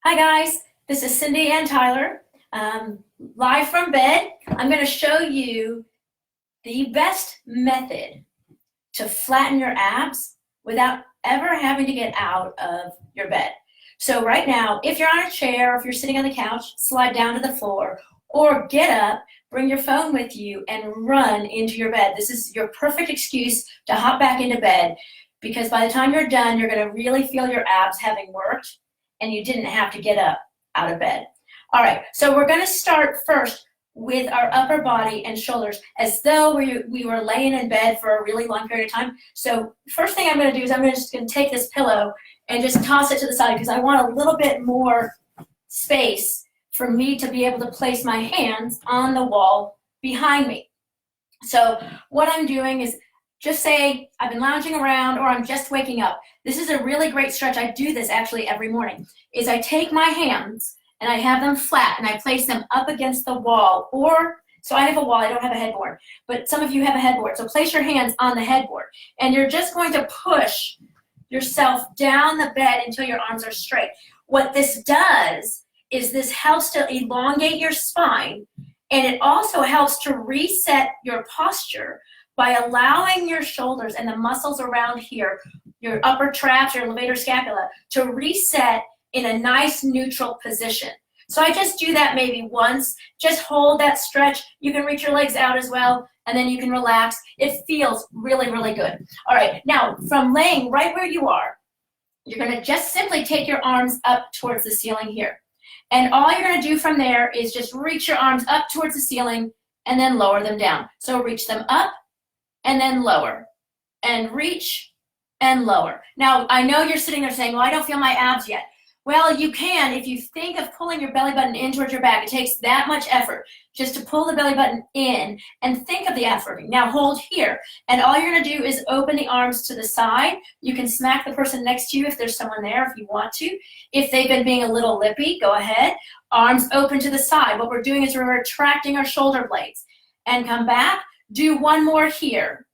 Hi guys, this is Cindy and Tyler, live from bed. I'm going to show you the best method to flatten your abs without ever having to get out of your bed. So right now, if you're on a chair, if you're sitting on the couch, slide down to the floor, or get up, bring your phone with you, and run into your bed. This is your perfect excuse to hop back into bed, because by the time you're done, you're going to really feel your abs having worked, and you didn't have to get up out of bed. All right, so we're going to start first with our upper body and shoulders as though we were laying in bed for a really long period of time. So first thing I'm going to do is I'm just going to take this pillow and just toss it to the side because I want a little bit more space for me to be able to place my hands on the wall behind me. So what I'm doing is just say I've been lounging around or I'm just waking up. This is a really great stretch. I do this actually every morning. Is I take my hands and I have them flat and I place them up against the wall, or so I have a wall, I don't have a headboard, but some of you have a headboard. So place your hands on the headboard and you're just going to push yourself down the bed until your arms are straight. What this does is this helps to elongate your spine, and it also helps to reset your posture by allowing your shoulders and the muscles around here, your upper traps, your levator scapula, to reset in a nice neutral position. So I just do that maybe once. Just hold that stretch. You can reach your legs out as well, and then you can relax. It feels really, really good. All right, now from laying right where you are, you're going to just simply take your arms up towards the ceiling here. And all you're going to do from there is just reach your arms up towards the ceiling and then lower them down. So reach them up and then lower, and reach and lower. Now, I know you're sitting there saying, well, I don't feel my abs yet. Well, you can if you think of pulling your belly button in towards your back. It takes that much effort just to pull the belly button in, and think of the effort. Now hold here, and all you're going to do is open the arms to the side. You can smack the person next to you if there's someone there if you want to. If they've been being a little lippy, go ahead. Arms open to the side. What we're doing is we're retracting our shoulder blades. And come back. Do one more here.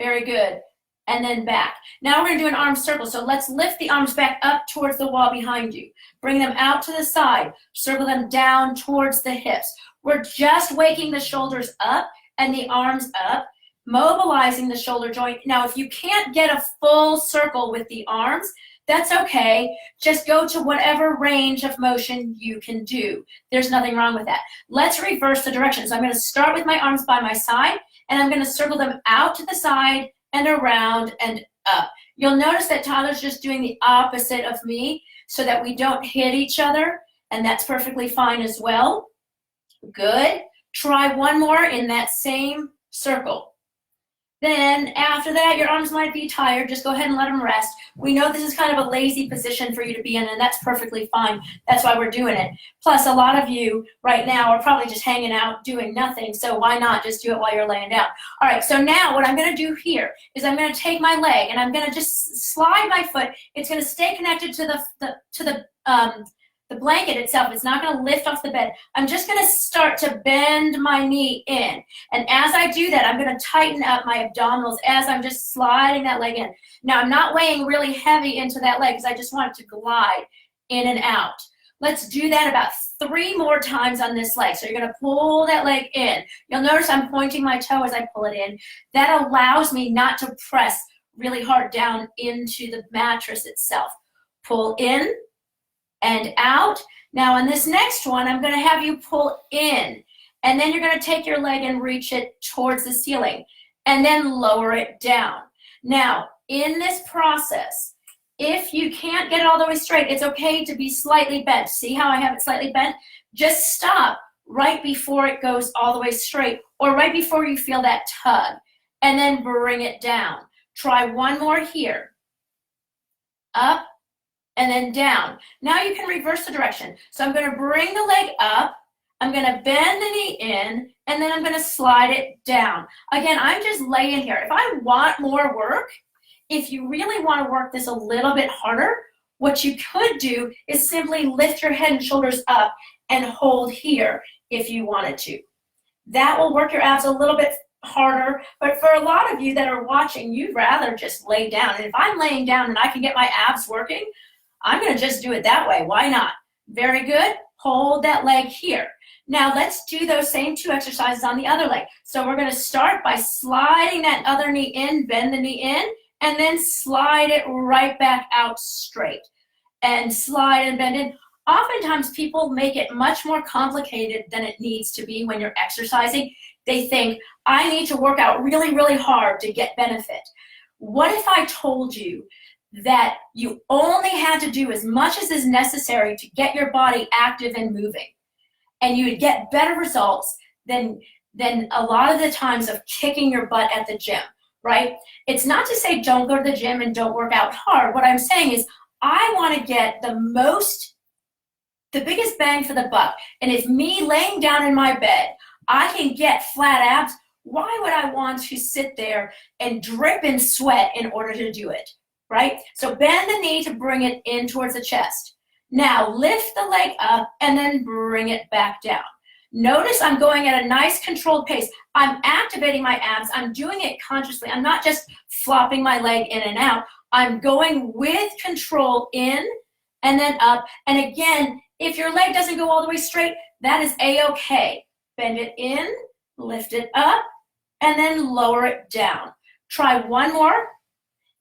Very good. And then back. Now we're going to do an arm circle. So let's lift the arms back up towards the wall behind you. Bring them out to the side. Circle them down towards the hips. We're just waking the shoulders up and the arms up, mobilizing the shoulder joint. Now, if you can't get a full circle with the arms, that's okay. Just go to whatever range of motion you can do. There's nothing wrong with that. Let's reverse the direction. So I'm going to start with my arms by my side, and I'm going to circle them out to the side and around and up. You'll notice that Tyler's just doing the opposite of me so that we don't hit each other, and that's perfectly fine as well. Good. Try one more in that same circle. Then after that, your arms might be tired. Just go ahead and let them rest. We know this is kind of a lazy position for you to be in, and that's perfectly fine. That's why we're doing it. Plus, a lot of you right now are probably just hanging out doing nothing, so why not just do it while you're laying down? All right, so now what I'm going to do here is I'm going to take my leg, and I'm going to just slide my foot. It's going to stay connected to the blanket itself. It's not going to lift off the bed. I'm just going to start to bend my knee in. And as I do that, I'm going to tighten up my abdominals as I'm just sliding that leg in. Now, I'm not weighing really heavy into that leg because I just want it to glide in and out. Let's do that about 3 more times on this leg. So you're going to pull that leg in. You'll notice I'm pointing my toe as I pull it in. That allows me not to press really hard down into the mattress itself. Pull in and out. Now on this next one, I'm going to have you pull in, and then you're going to take your leg and reach it towards the ceiling and then lower it down. Now in this process, if you can't get it all the way straight, it's okay to be slightly bent. See how I have it slightly bent? Just stop right before it goes all the way straight, or right before you feel that tug, and then bring it down. Try one more here. Up and then down. Now you can reverse the direction. So I'm going to bring the leg up, I'm going to bend the knee in, and then I'm going to slide it down. Again, I'm just laying here. If I want more work, if you really want to work this a little bit harder, what you could do is simply lift your head and shoulders up and hold here if you wanted to. That will work your abs a little bit harder, but for a lot of you that are watching, you'd rather just lay down. And if I'm laying down and I can get my abs working, I'm gonna just do it that way. Why not? Very good. Hold that leg here. Now let's do those same 2 exercises on the other leg. So we're gonna start by sliding that other knee in, bend the knee in, and then slide it right back out straight. And slide and bend in. Oftentimes people make it much more complicated than it needs to be when you're exercising. They think, I need to work out really, really hard to get benefit. What if I told you that you only had to do as much as is necessary to get your body active and moving, and you would get better results than a lot of the times of kicking your butt at the gym, right? It's not to say don't go to the gym and don't work out hard. What I'm saying is I want to get the biggest bang for the buck. And if me laying down in my bed, I can get flat abs, why would I want to sit there and drip in sweat in order to do it, right? So bend the knee to bring it in towards the chest. Now lift the leg up and then bring it back down. Notice I'm going at a nice controlled pace. I'm activating my abs. I'm doing it consciously. I'm not just flopping my leg in and out. I'm going with control in and then up. And again, if your leg doesn't go all the way straight, that is a-okay. Bend it in, lift it up, and then lower it down. Try one more,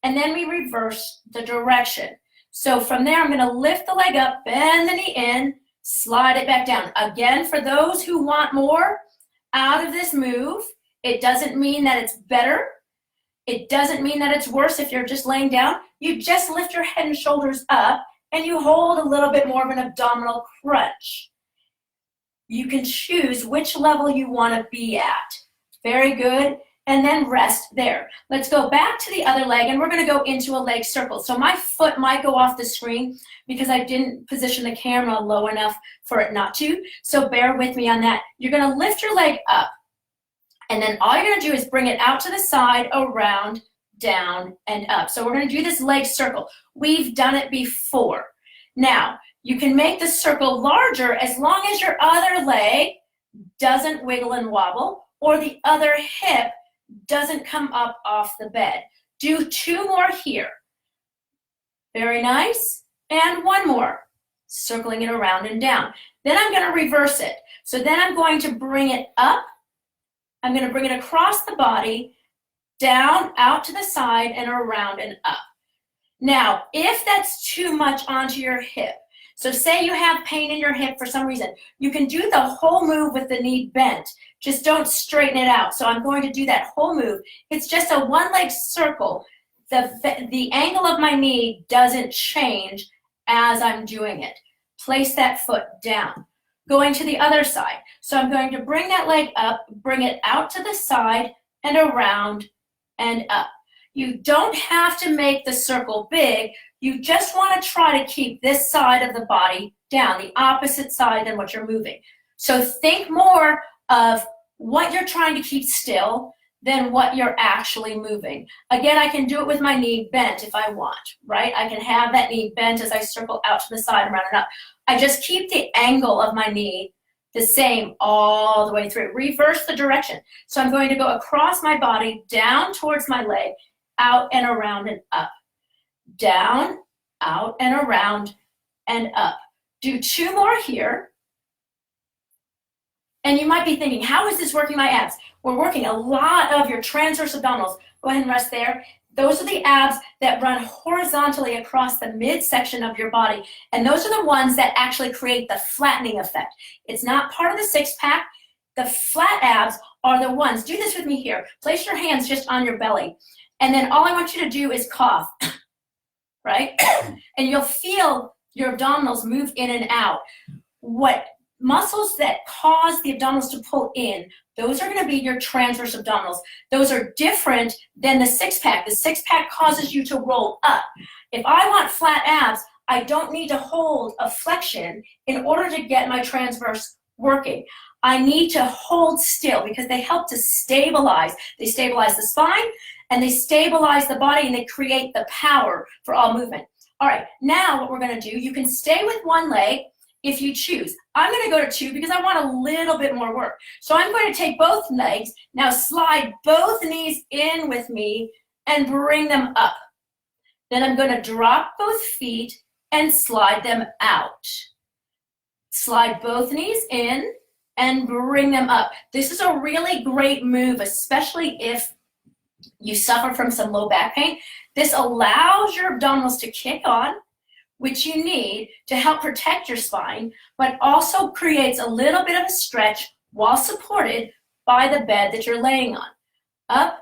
and then we reverse the direction. So from there, I'm gonna lift the leg up, bend the knee in, slide it back down. Again, for those who want more out of this move, it doesn't mean that it's better. It doesn't mean that it's worse if you're just laying down. You just lift your head and shoulders up and you hold a little bit more of an abdominal crunch. You can choose which level you want to be at. Very good. And then rest there. Let's go back to the other leg and we're going to go into a leg circle. So my foot might go off the screen because I didn't position the camera low enough for it not to. So bear with me on that. You're going to lift your leg up. And then all you're going to do is bring it out to the side, around, down, and up. So we're going to do this leg circle. We've done it before. Now, you can make the circle larger as long as your other leg doesn't wiggle and wobble or the other hip doesn't come up off the bed. Do 2 more here. Very nice. And 1 more. Circling it around and down. Then I'm going to reverse it. So then I'm going to bring it up. I'm going to bring it across the body, down, out to the side, and around and up. Now, if that's too much onto your hip, so say you have pain in your hip for some reason, you can do the whole move with the knee bent. Just don't straighten it out. So I'm going to do that whole move. It's just a one-leg circle. The angle of my knee doesn't change as I'm doing it. Place that foot down. Going to the other side. So I'm going to bring that leg up, bring it out to the side and around and up. You don't have to make the circle big. You just want to try to keep this side of the body down, the opposite side than what you're moving. So think more of what you're trying to keep still than what you're actually moving. Again, I can do it with my knee bent if I want, right? I can have that knee bent as I circle out to the side and around and up. I just keep the angle of my knee the same all the way through. Reverse the direction. So I'm going to go across my body, down towards my leg, out and around and up. Down, out and around and up. Do 2 more here. And you might be thinking, how is this working my abs? We're working a lot of your transverse abdominals. Go ahead and rest there. Those are the abs that run horizontally across the midsection of your body. And those are the ones that actually create the flattening effect. It's not part of the six-pack. The flat abs are the ones. Do this with me here. Place your hands just on your belly. And then all I want you to do is cough, right? And you'll feel your abdominals move in and out. What muscles that cause the abdominals to pull in, those are going to be your transverse abdominals. Those are different than the six-pack. The six-pack causes you to roll up. If I want flat abs, I don't need to hold a flexion in order to get my transverse working. I need to hold still because they help to stabilize. They stabilize the spine and they stabilize the body and they create the power for all movement. All right, now what we're going to do, you can stay with one leg if you choose. I'm going to go to 2 because I want a little bit more work. So I'm going to take both legs, now slide both knees in with me and bring them up. Then I'm going to drop both feet and slide them out. Slide both knees in and bring them up. This is a really great move, especially if you suffer from some low back pain. This allows your abdominals to kick on, which you need to help protect your spine, but also creates a little bit of a stretch while supported by the bed that you're laying on. Up,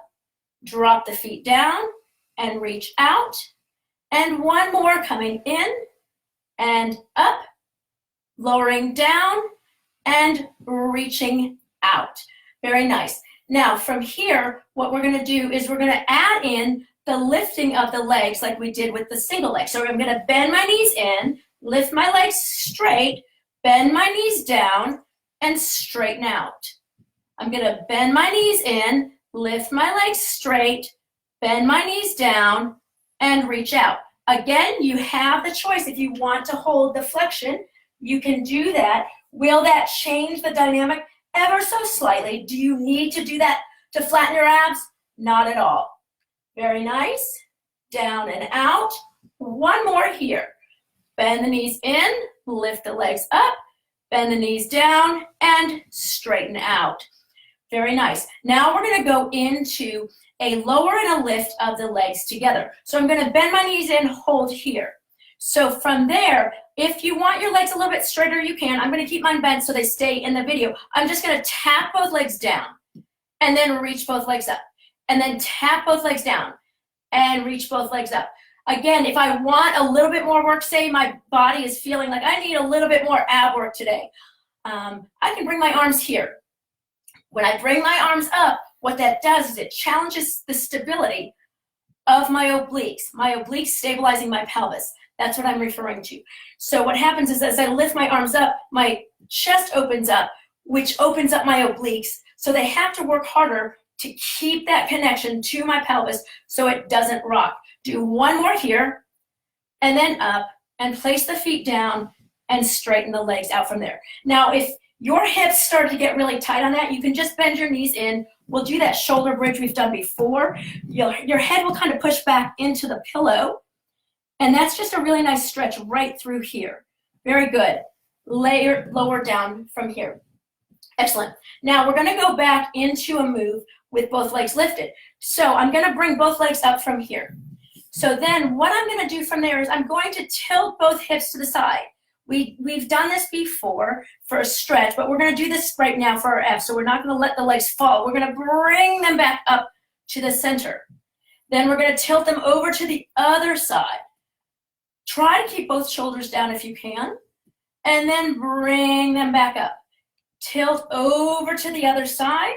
drop the feet down, and reach out. And one more coming in and up, lowering down, and reaching out. Very nice. Now from here, what we're going to do is we're going to add in the lifting of the legs like we did with the single leg. So I'm going to bend my knees in, lift my legs straight, bend my knees down, and straighten out. I'm going to bend my knees in, lift my legs straight, bend my knees down, and reach out. Again, you have the choice. If you want to hold the flexion, you can do that. Will that change the dynamic ever so slightly? Do you need to do that to flatten your abs? Not at all. Very nice. Down and out. One more here. Bend the knees in, lift the legs up, bend the knees down, and straighten out. Very nice. Now we're going to go into a lower and a lift of the legs together. So I'm going to bend my knees in, hold here. So from there, if you want your legs a little bit straighter, you can. I'm going to keep mine bent so they stay in the video. I'm just going to tap both legs down and then reach both legs up. And then tap both legs down and reach both legs up. Again, if I want a little bit more work, say my body is feeling like I need a little bit more ab work today, I can bring my arms here. When I bring my arms up, what that does is it challenges the stability of my obliques stabilizing my pelvis. That's what I'm referring to. So what happens is as I lift my arms up, my chest opens up, which opens up my obliques. So they have to work harder to keep that connection to my pelvis so it doesn't rock. Do one more here, and then up, and place the feet down and straighten the legs out from there. Now, if your hips start to get really tight on that, you can just bend your knees in. We'll do that shoulder bridge we've done before. Your head will kind of push back into the pillow, and that's just a really nice stretch right through here. Very good. Lower down from here. Excellent. Now we're going to go back into a move with both legs lifted. So I'm going to bring both legs up from here. So then what I'm going to do from there is I'm going to tilt both hips to the side. We've done this before for a stretch, but we're going to do this right now for our abs. So we're not going to let the legs fall. We're going to bring them back up to the center. Then we're going to tilt them over to the other side. Try to keep both shoulders down if you can. And then bring them back up. Tilt over to the other side.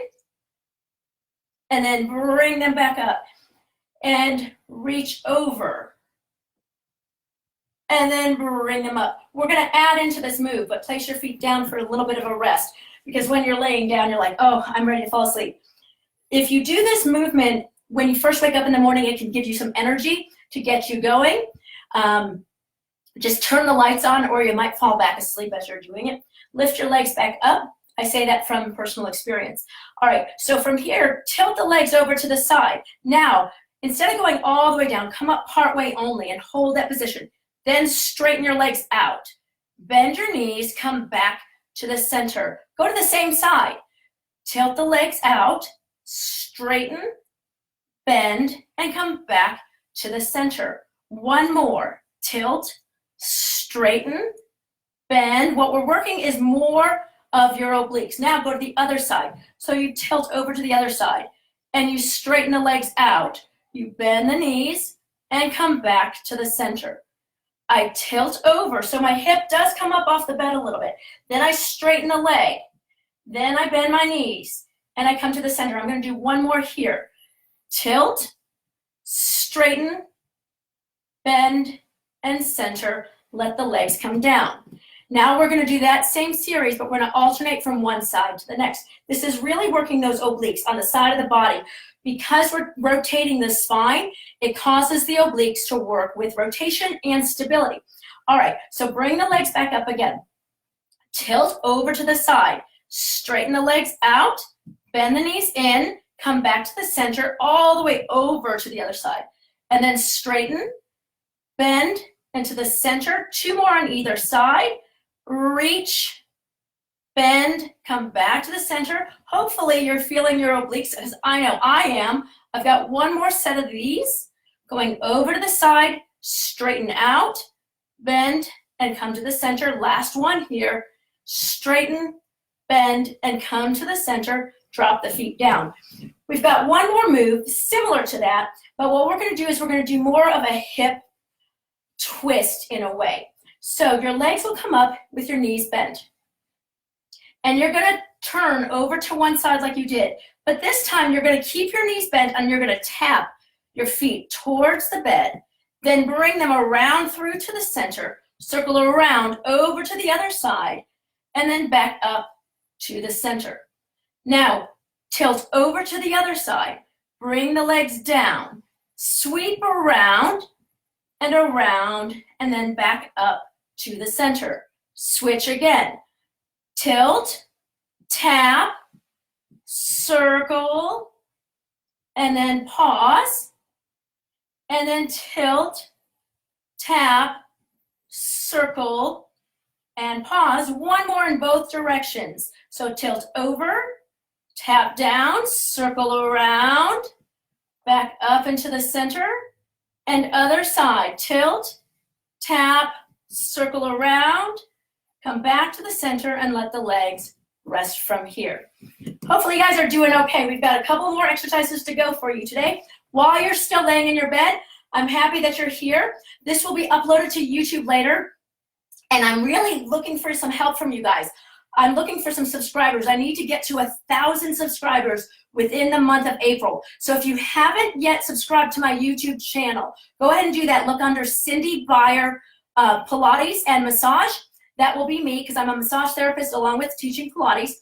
And then bring them back up. And reach over. And then bring them up. We're going to add into this move, but place your feet down for a little bit of a rest. Because when you're laying down, you're like, oh, I'm ready to fall asleep. If you do this movement when you first wake up in the morning, it can give you some energy to get you going. Just turn the lights on or you might fall back asleep as you're doing it. Lift your legs back up. I say that from personal experience. All right, so from here, tilt the legs over to the side. Now, instead of going all the way down, come up part way only and hold that position. Then straighten your legs out. Bend your knees, come back to the center. Go to the same side. Tilt the legs out, straighten, bend, and come back to the center. One more. Tilt, straighten, bend. What we're working is more of your obliques. Now go to the other side. So you tilt over to the other side and you straighten the legs out. You bend the knees and come back to the center. I tilt over, so my hip does come up off the bed a little bit. Then I straighten the leg. Then I bend my knees, and I come to the center. I'm going to do one more here. Tilt, straighten, bend, and center. Let the legs come down. Now we're going to do that same series, but we're going to alternate from one side to the next. This is really working those obliques on the side of the body. Because we're rotating the spine, it causes the obliques to work with rotation and stability. All right, so bring the legs back up again. Tilt over to the side. Straighten the legs out. Bend the knees in. Come back to the center all the way over to the other side. And then straighten, bend, into the center. 2 more on either side. Reach, bend, come back to the center. Hopefully you're feeling your obliques, as I know I am. I've got 1 more set of these. Going over to the side, straighten out, bend, and come to the center. Last one here. Straighten, bend, and come to the center. Drop the feet down. We've got 1 more move similar to that, but what we're going to do is we're going to do more of a hip twist in a way. So your legs will come up with your knees bent. And you're going to turn over to one side like you did. But this time you're going to keep your knees bent and you're going to tap your feet towards the bed. Then bring them around through to the center. Circle around over to the other side. And then back up to the center. Now, tilt over to the other side. Bring the legs down. Sweep around, and then back up to the center. Switch again. Tilt, tap, circle, and then pause, and then tilt, tap, circle, and pause. 1 more in both directions. So tilt over, tap down, circle around, back up into the center, and other side. Tilt, tap, circle around, come back to the center, and let the legs rest from here. Hopefully you guys are doing okay. We've got a couple more exercises to go for you today. While you're still laying in your bed, I'm happy that you're here. This will be uploaded to YouTube later, and I'm really looking for some help from you guys. I'm looking for some subscribers. I need to get to 1,000 subscribers within the month of April. So if you haven't yet subscribed to my YouTube channel, go ahead and do that. Look under Cindy Byer Pilates and Massage. That will be me because I'm a massage therapist along with teaching Pilates.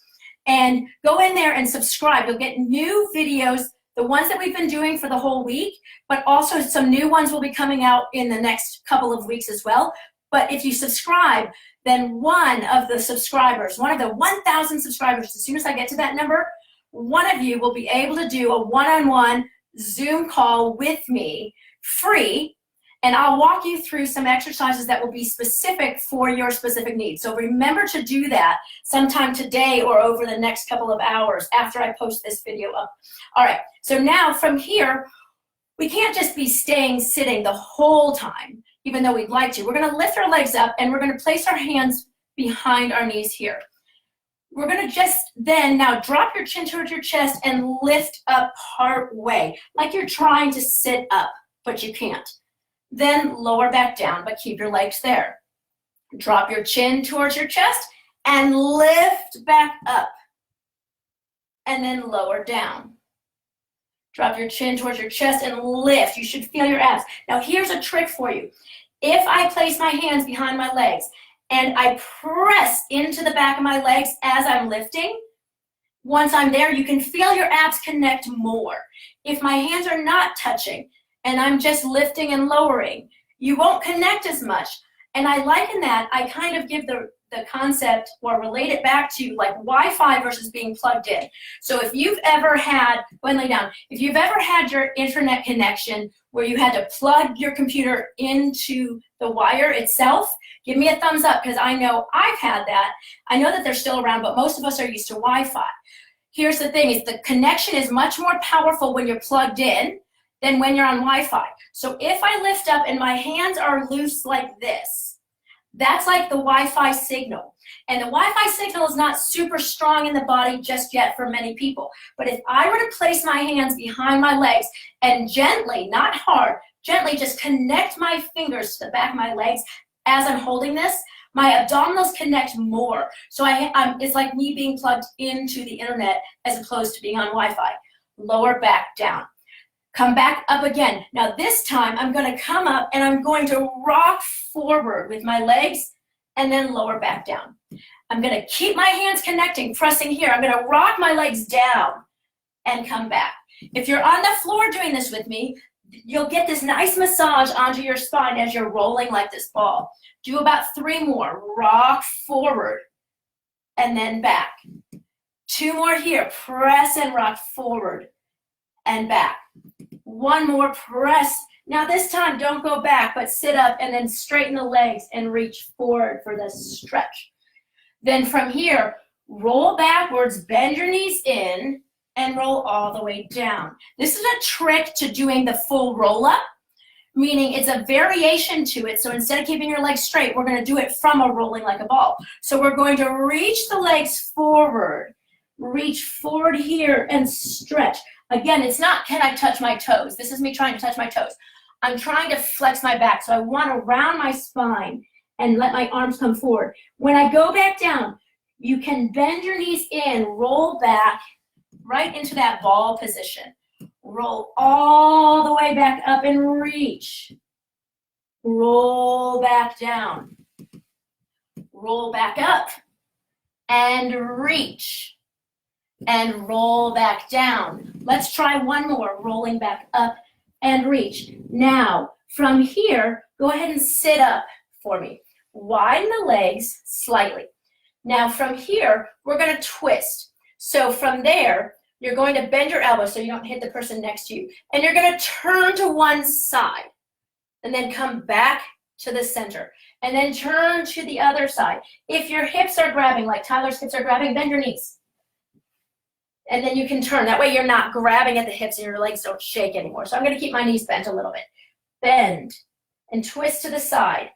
And go in there and subscribe. You'll get new videos, the ones that we've been doing for the whole week, but also some new ones will be coming out in the next couple of weeks as well. But if you subscribe, then one of the 1,000 subscribers, as soon as I get to that number, one of you will be able to do a one-on-one Zoom call with me, free, and I'll walk you through some exercises that will be specific for your specific needs. So remember to do that sometime today or over the next couple of hours after I post this video up. All right, so now from here, we can't just be sitting the whole time, even though we'd like to. We're going to lift our legs up and we're going to place our hands behind our knees here. We're going to just then now drop your chin towards your chest and lift up part way, like you're trying to sit up, but you can't. Then lower back down, but keep your legs there. Drop your chin towards your chest and lift back up. And then lower down. Drop your chin towards your chest and lift. You should feel your abs. Now here's a trick for you. If I place my hands behind my legs and I press into the back of my legs as I'm lifting, once I'm there, you can feel your abs connect more. If my hands are not touching and I'm just lifting and lowering, you won't connect as much. And I liken that, I kind of give the concept or relate it back to like Wi-Fi versus being plugged in. So if you've ever had, go ahead and lay down, if you've ever had your internet connection where you had to plug your computer into the wire itself, give me a thumbs up because I know I've had that. I know that they're still around, but most of us are used to Wi-Fi. Here's the thing, is the connection is much more powerful when you're plugged in than when you're on Wi-Fi. So if I lift up and my hands are loose like this, that's like the Wi-Fi signal. And the Wi-Fi signal is not super strong in the body just yet for many people. But if I were to place my hands behind my legs and gently, not hard, gently just connect my fingers to the back of my legs as I'm holding this, my abdominals connect more. So it's like me being plugged into the internet as opposed to being on Wi-Fi. Lower back down. Come back up again. Now this time I'm going to come up and I'm going to rock forward with my legs and then lower back down. I'm going to keep my hands connecting, pressing here. I'm going to rock my legs down and come back. If you're on the floor doing this with me, you'll get this nice massage onto your spine as you're rolling like this ball. Do about 3 more. Rock forward and then back. 2 more here. Press and rock forward and back. 1 more, press Now this time, don't go back, but sit up and then straighten the legs and reach forward for the stretch. Then from here, roll backwards, bend your knees in, and roll all the way down. This is a trick to doing the full roll up, meaning it's a variation to it. So instead of keeping your legs straight, we're going to do it from a rolling like a ball. So we're going to reach the legs forward, reach forward here and stretch. Again, it's not, can I touch my toes? This is me trying to touch my toes. I'm trying to flex my back. So I want to round my spine and let my arms come forward. When I go back down, you can bend your knees in, roll back right into that ball position. Roll all the way back up and reach. Roll back down. Roll back up and reach. And roll back down. Let's try one more, rolling back up and reach. Now, from here, go ahead and sit up for me. Widen the legs slightly. Now, from here, we're going to twist. So from there, you're going to bend your elbow so you don't hit the person next to you. And you're going to turn to one side and then come back to the center. And then turn to the other side. If your hips are grabbing, like Tyler's hips are grabbing, bend your knees. And then you can turn. That way you're not grabbing at the hips and your legs don't shake anymore. So I'm going to keep my knees bent a little bit. Bend and twist to the side.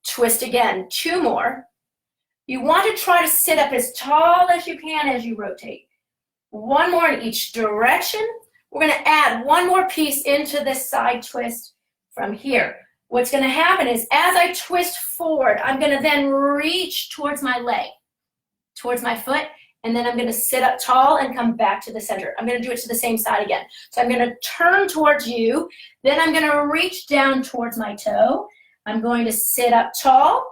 Twist again. 2 more. You want to try to sit up as tall as you can as you rotate. 1 more in each direction. We're going to add 1 more piece into this side twist from here. What's going to happen is as I twist forward, I'm going to then reach towards my leg, towards my foot, and then I'm going to sit up tall and come back to the center. I'm going to do it to the same side again. So I'm going to turn towards you, then I'm going to reach down towards my toe. I'm going to sit up tall,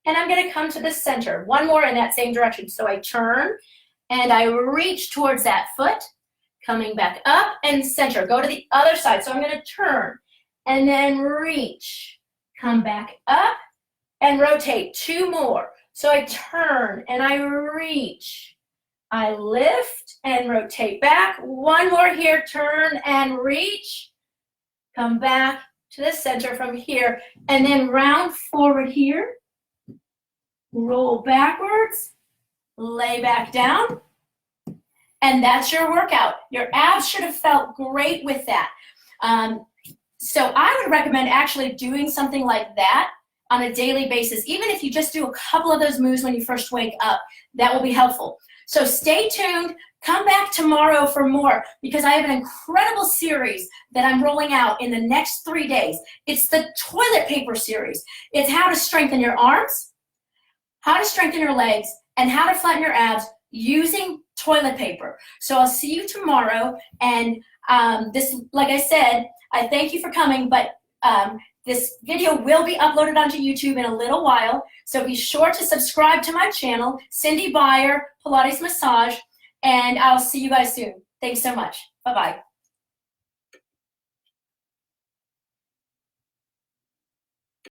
and I'm going to come to the center. 1 more in that same direction. So I turn, and I reach towards that foot, coming back up and center. Go to the other side. So I'm going to turn and then reach, come back up and rotate. 2 more. So I turn and I reach. I lift and rotate back. 1 more here, turn and reach. Come back to the center from here. And then round forward here. Roll backwards. Lay back down. And that's your workout. Your abs should have felt great with that. So I would recommend actually doing something like that on a daily basis. Even if you just do a couple of those moves when you first wake up, that will be helpful. So stay tuned. Come back tomorrow for more because I have an incredible series that I'm rolling out in the next 3 days. It's the toilet paper series. It's how to strengthen your arms, how to strengthen your legs, and how to flatten your abs using toilet paper. So I'll see you tomorrow. And this, like I said, I thank you for coming, but this video will be uploaded onto YouTube in a little while. So be sure to subscribe to my channel, Cindy Byer, Pilates Massage, and I'll see you guys soon. Thanks so much. Bye-bye.